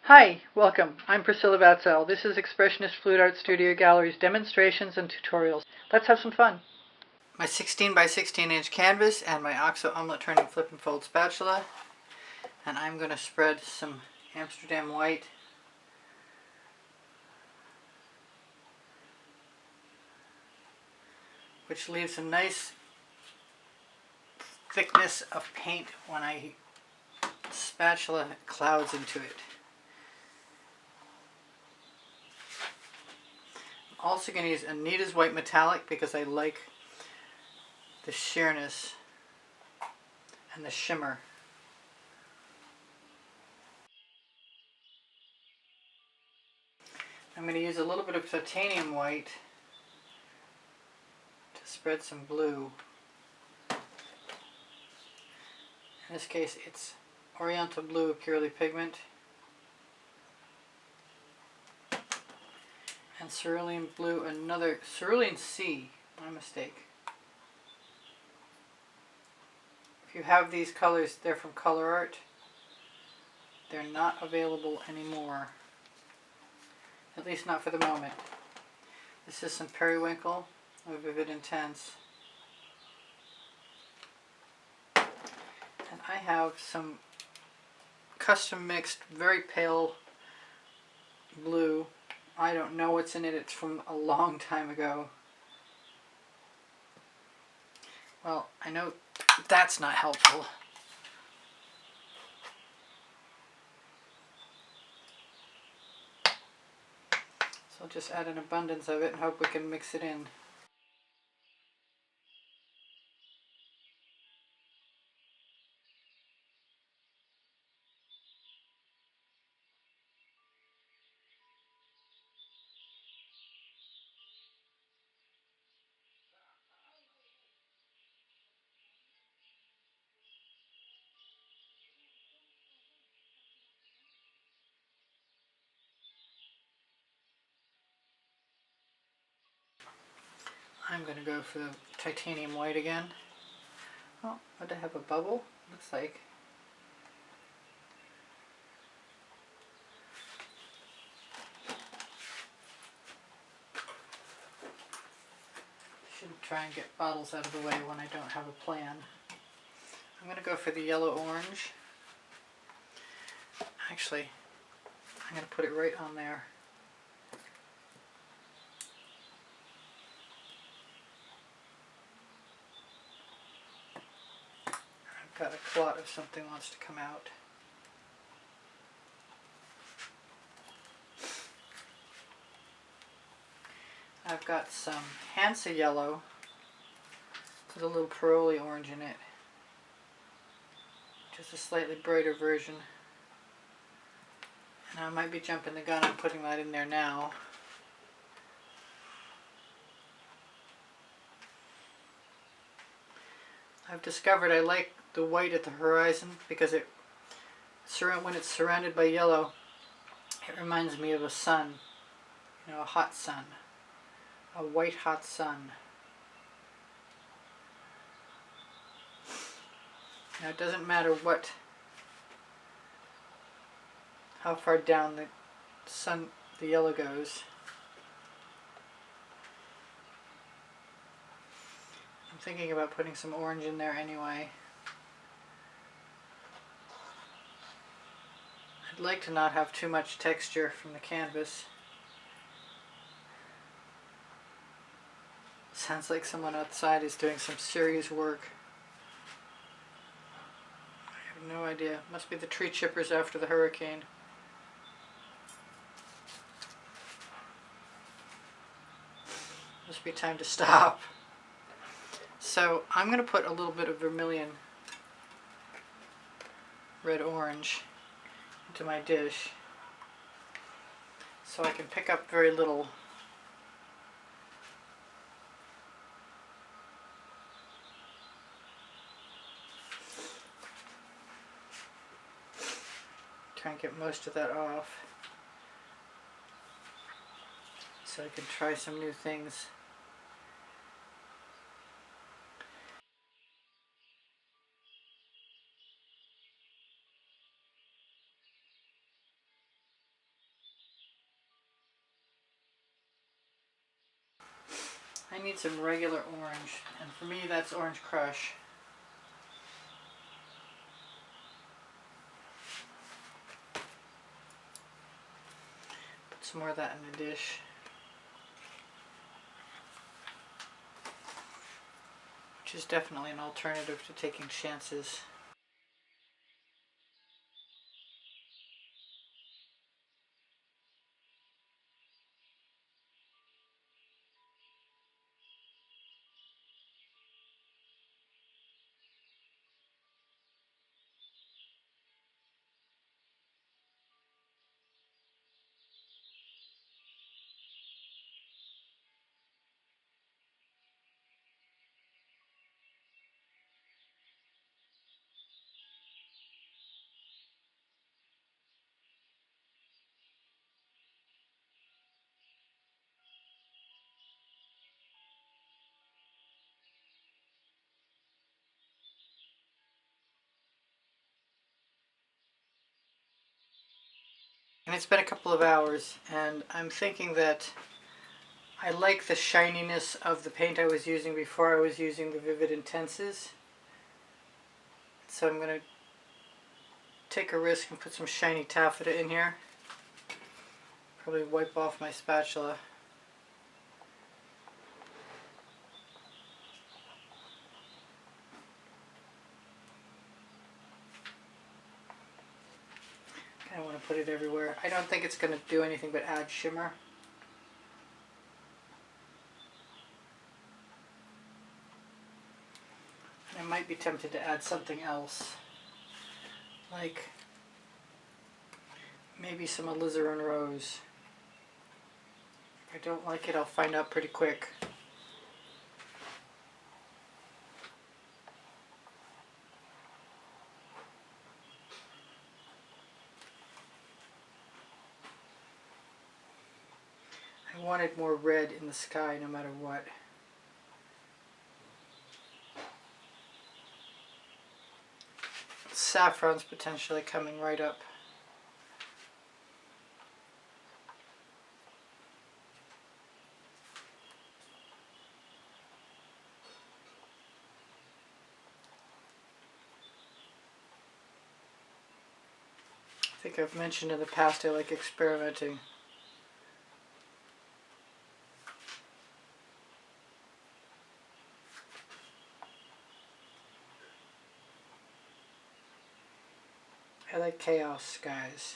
Hi, welcome. I'm Priscilla Batzell. This is Expressionist Fluid Art Studio Gallery's demonstrations and tutorials. Let's have some fun. My 16 by 16 inch canvas and my OXO omelet turning flip and fold spatula. And I'm going to spread some Amsterdam white which leaves a nice thickness of paint when I spatula clouds into it. I'm also going to use Anita's White Metallic because I like the sheerness and the shimmer. I'm going to use a little bit of titanium white to spread some blue. In this case it's Oriental Blue Purely Pigment and Cerulean Blue, another Cerulean C, my mistake. If you have these colors, they're from Colourarte. They're not available anymore, at least not for the moment. This is some Periwinkle or Vivid Intense. And I have some custom mixed, very pale blue. I don't know what's in it. It's from a long time ago. Well, I know that's not helpful. So I'll just add an abundance of it and hope we can mix it in. I'm going to go for the titanium white again. Oh, would I have a bubble? Looks like. Shouldn't try and get bottles out of the way when I don't have a plan. I'm going to go for the yellow orange. Actually, I'm going to put it right on there. I've got a clot if something wants to come out. I've got some Hansa yellow with a little Parole orange in it. Just a slightly brighter version. And I might be jumping the gun on putting that in there now. I've discovered I like the white at the horizon because when it's surrounded by yellow, it reminds me of a sun, you know, a hot sun, a white hot sun. Now it doesn't matter how far down the yellow goes. I'm thinking about putting some orange in there anyway. I'd like to not have too much texture from the canvas. Sounds like someone outside is doing some serious work. I have no idea. Must be the tree chippers after the hurricane. Must be time to stop. So I'm going to put a little bit of vermilion red-orange into my dish so I can pick up very little. Try and get most of that off so I can try some new things. I need some regular orange, and for me that's Orange Crush. Put some more of that in the dish. Which is definitely an alternative to taking chances. And it's been a couple of hours, and I'm thinking that I like the shininess of the paint I was using before I was using the Vivid Intenses. So I'm going to take a risk and put some shiny taffeta in here. Probably wipe off my spatula. I want to put it everywhere. I don't think it's going to do anything but add shimmer. And I might be tempted to add something else, like maybe some alizarin rose. If I don't like it, I'll find out pretty quick. I wanted more red in the sky no matter what. Saffron's potentially coming right up. I think I've mentioned in the past I like experimenting. I like chaos skies.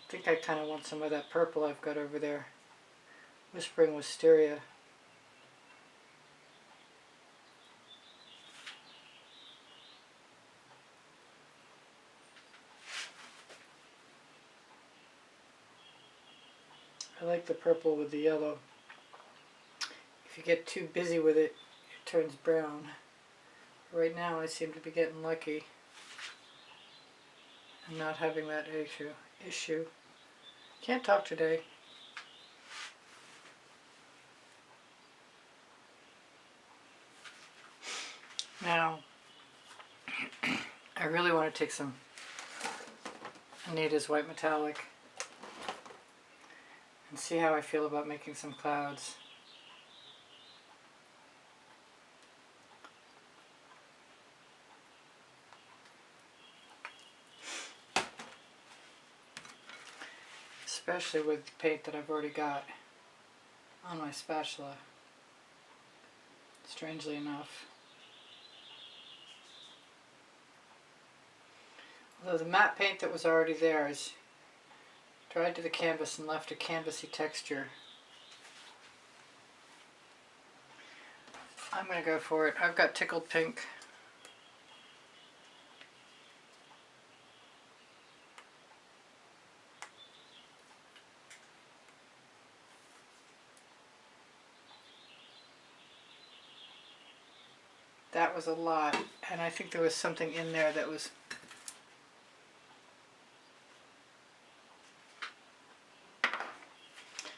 I think I kind of want some of that purple I've got over there. Whispering Wisteria. I like the purple with the yellow. If you get too busy with it, it turns brown. Right now I seem to be getting lucky and not having that issue. Can't talk today. Now, I really want to take some Anita's White Metallic and see how I feel about making some clouds. Especially with the paint that I've already got on my spatula, strangely enough. Although the matte paint that was already there is dried to the canvas and left a canvasy texture. I'm going to go for it. I've got Tickled Pink. That was a lot, and I think there was something in there that was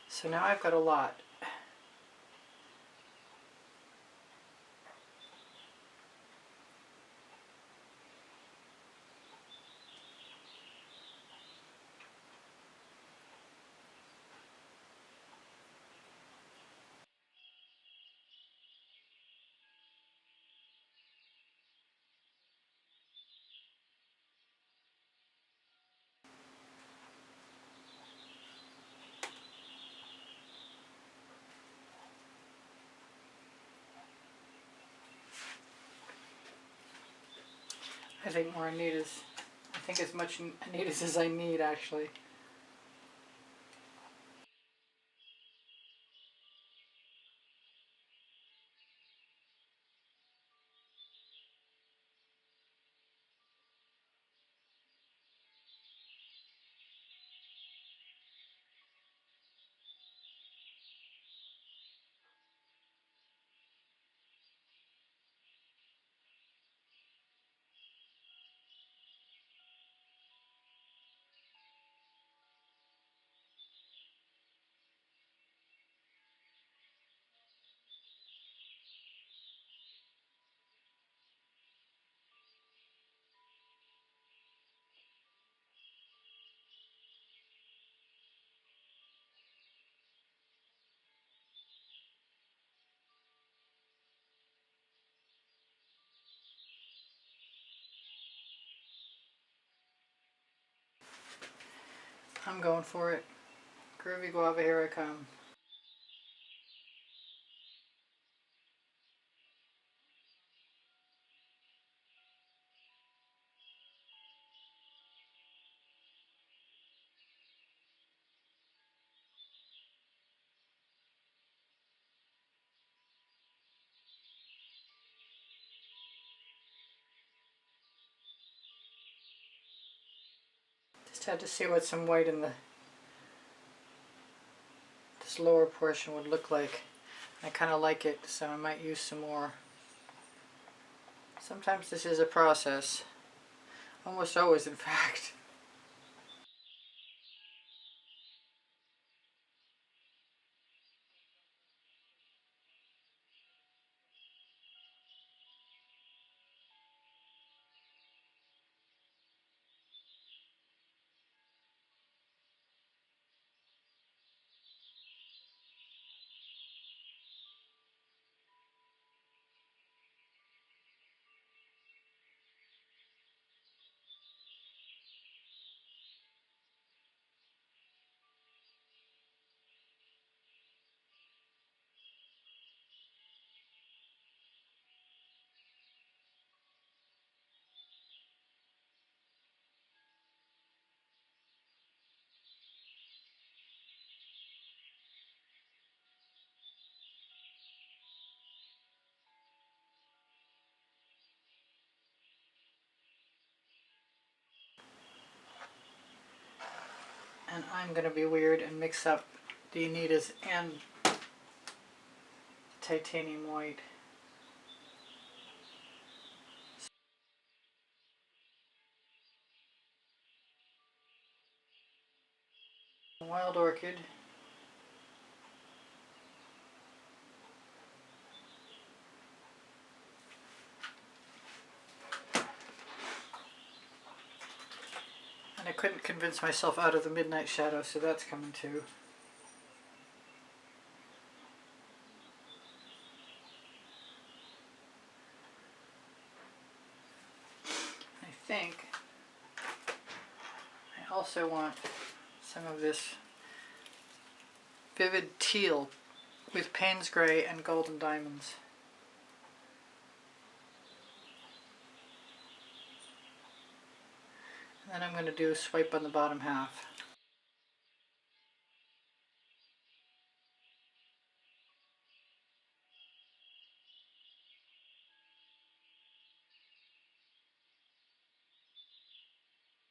so now I've got a lot. I think more Anitas. I think as much Anitas as I need, actually. I'm going for it. Groovy Guava, here I come. Just had to see what some white in this lower portion would look like. I kind of like it, so I might use some more. Sometimes this is a process. Almost always, in fact. And I'm going to be weird and mix up the Anitas and titanium white. Wild Orchid. And I couldn't convince myself out of the Midnight Shadow, so that's coming too. I think I also want some of this vivid teal with Payne's Gray and Golden Diamonds. And then I'm going to do a swipe on the bottom half.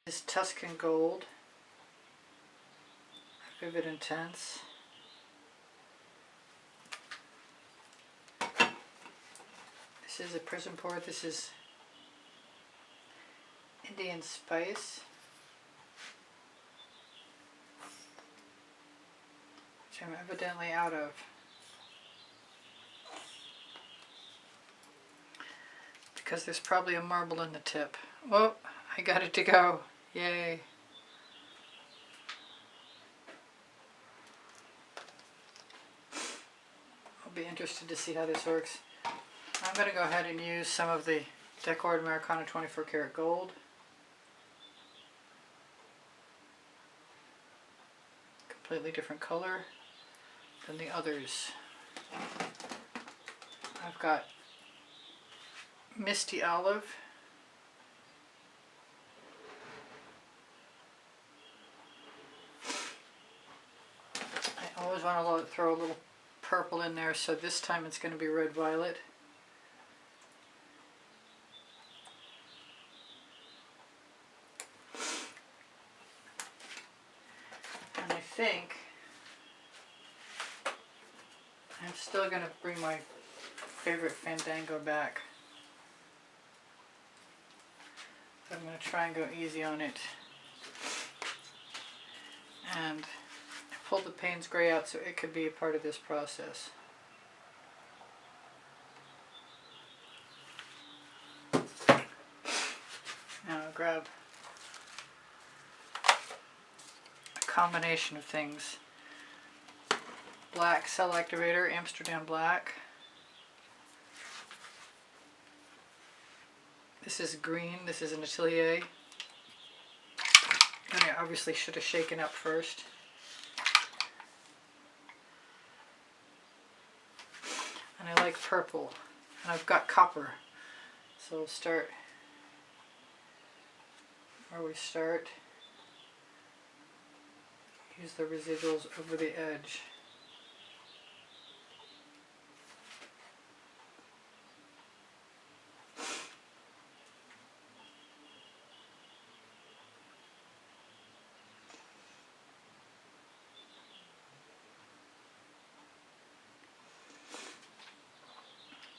This Tuscan Gold, Vivid Intense. This is a Prizm pour. This is Indian Spice, which I'm evidently out of. Because there's probably a marble in the tip. Whoa, I got it to go. Yay. I'll be interested to see how this works. I'm going to go ahead and use some of the Decor Americana 24 karat gold. Completely different color than the others. I've got Misty Olive, always want to throw a little purple in there, so this time it's going to be red-violet. And I think I'm still going to bring my favorite Fandango back. So I'm going to try and go easy on it. And pull the Payne's Gray out so it could be a part of this process. Now I'll grab a combination of things. Black cell activator, Amsterdam Black. This is green, this is an Atelier. And I obviously should have shaken up first. And I like purple. And I've got copper. So we'll start where we start. Use the residuals over the edge.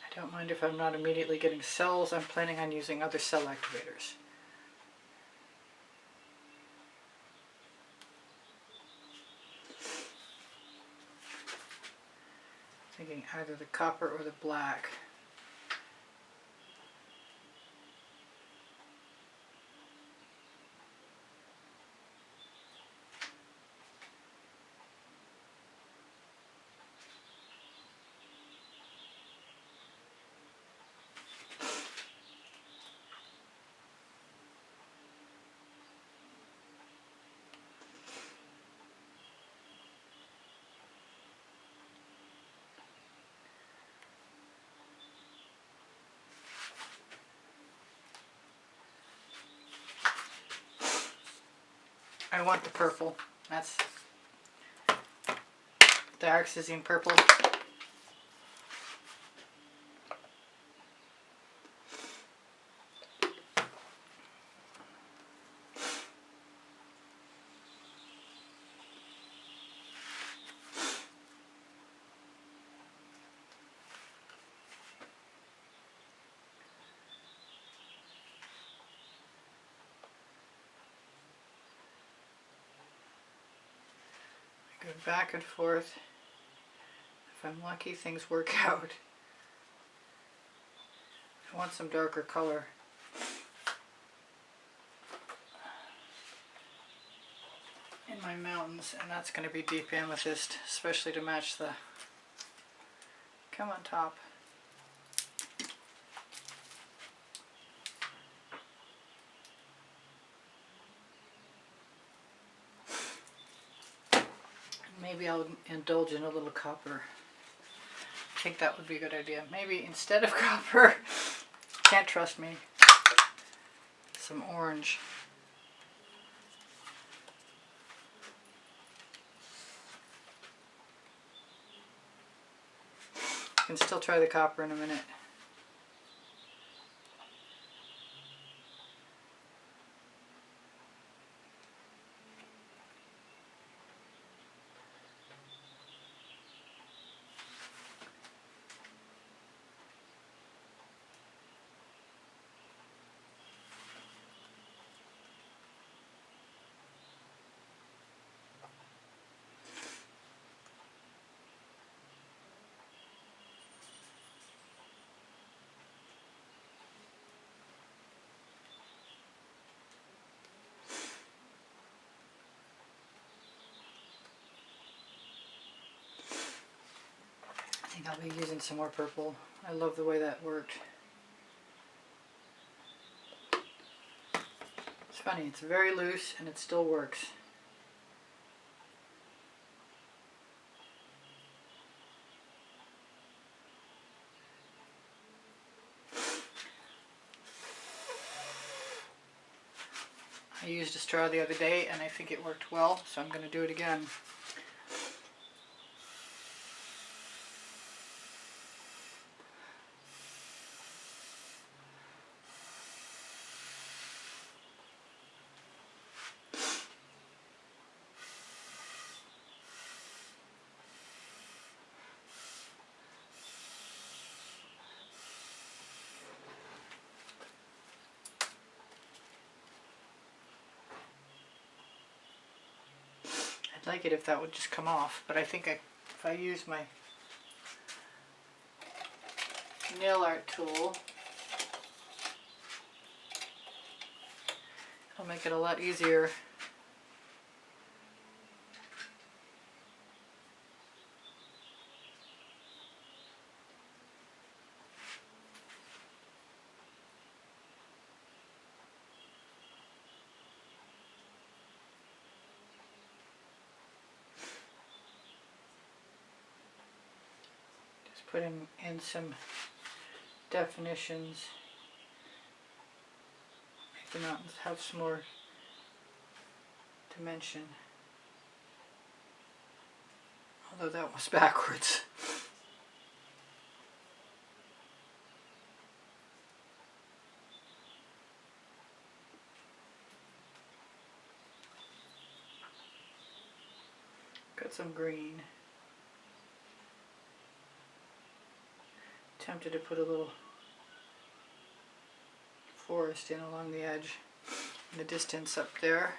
I don't mind if I'm not immediately getting cells. I'm planning on using other cell activators. Thinking either the copper or the black. I want the purple. That's dioxazine purple. Go back and forth. If I'm lucky, things work out. I want some darker color. In my mountains, and that's going to be deep amethyst, especially to match the... Come on, top. Maybe I'll indulge in a little copper. I think that would be a good idea. Maybe instead of copper, can't trust me, some orange. I can still try the copper in a minute. I think I'll be using some more purple. I love the way that worked. It's funny, it's very loose and it still works. I used a straw the other day and I think it worked well, so I'm going to do it again. I'd like it if that would just come off, but I think if I use my nail art tool, it'll make it a lot easier. Just putting in some definitions. Make the mountains have some more dimension. Although that was backwards. Got some green. Tempted to put a little forest in along the edge in the distance up there.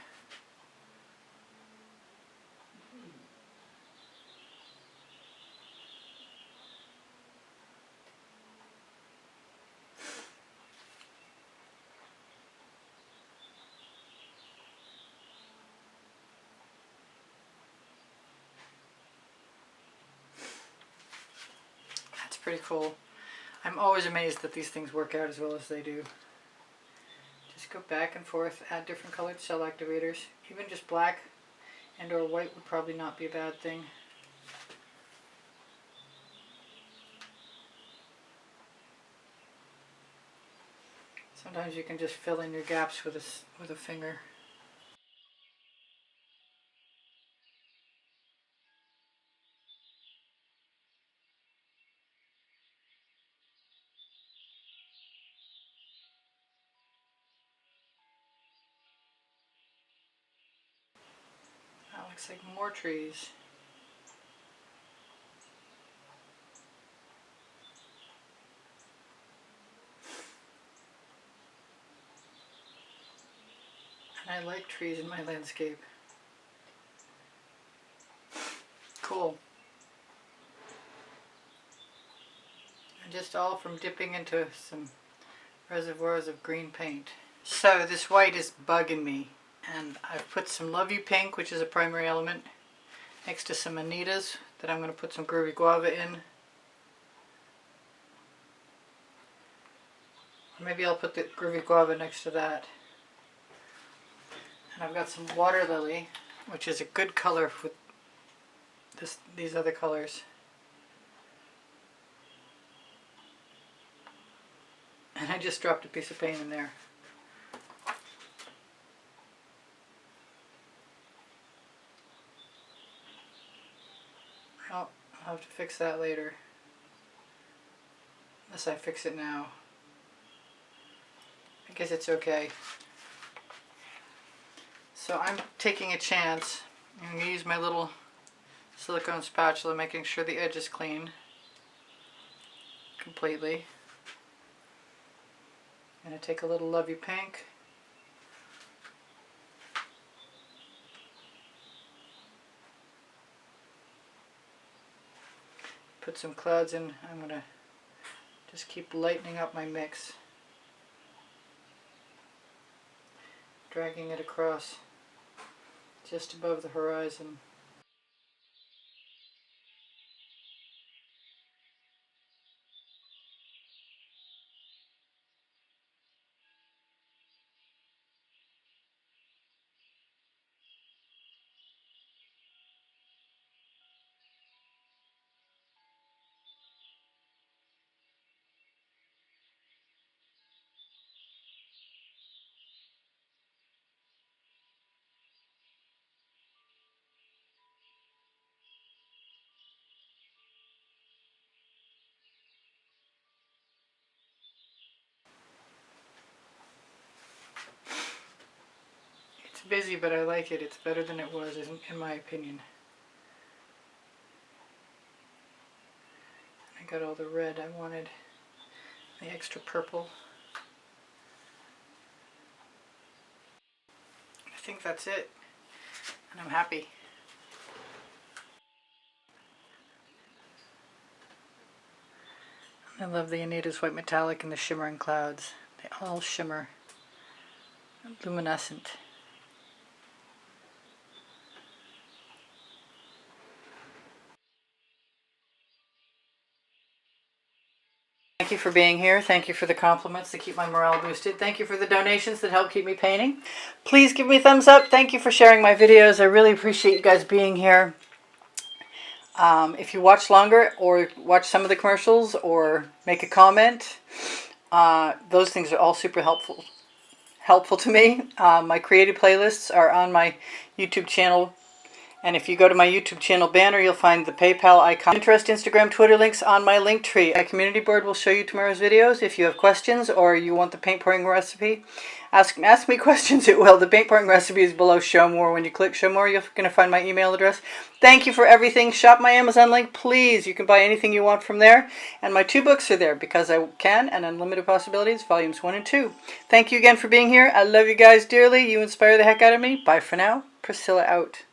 That's pretty cool. I'm always amazed that these things work out as well as they do. Just go back and forth, add different colored cell activators. Even just black and or white would probably not be a bad thing. Sometimes you can just fill in your gaps with a finger. That looks like more trees. And I like trees in my landscape. Cool. And just all from dipping into some reservoirs of green paint. So this white is bugging me. And I've put some Love You Pink, which is a primary element, next to some Anitas that I'm going to put some Groovy Guava in. Or maybe I'll put the Groovy Guava next to that. And I've got some Water Lily, which is a good color with these other colors. And I just dropped a piece of paint in there. Oh, I'll have to fix that later. Unless I fix it now. I guess it's okay. So I'm taking a chance. I'm going to use my little silicone spatula, making sure the edge is clean completely. I'm going to take a little Love You Pink. Put some clouds in. I'm going to just keep lightening up my mix. Dragging it across just above the horizon. It's busy, but I like it. It's better than it was, in my opinion. I got all the red I wanted, the extra purple. I think that's it, and I'm happy. I love the Anita's White Metallic and the shimmering clouds. They all shimmer. Luminescent. Thank you for being here. Thank you for the compliments that keep my morale boosted. Thank you for the donations that help keep me painting. Please give me a thumbs up. Thank you for sharing my videos. I really appreciate you guys being here. If you watch longer or watch some of the commercials or make a comment, those things are all super helpful to me. My creative playlists are on my YouTube channel. And if you go to my YouTube channel banner, you'll find the PayPal icon. Pinterest, Instagram, Twitter links on my link tree. My community board will show you tomorrow's videos. If you have questions or you want the paint pouring recipe, ask me questions. It will. The paint pouring recipe is below Show More. When you click Show More, you're going to find my email address. Thank you for everything. Shop my Amazon link, please. You can buy anything you want from there. And my 2 books are there, Because I Can and Unlimited Possibilities, Volumes 1 and 2. Thank you again for being here. I love you guys dearly. You inspire the heck out of me. Bye for now. Priscilla out.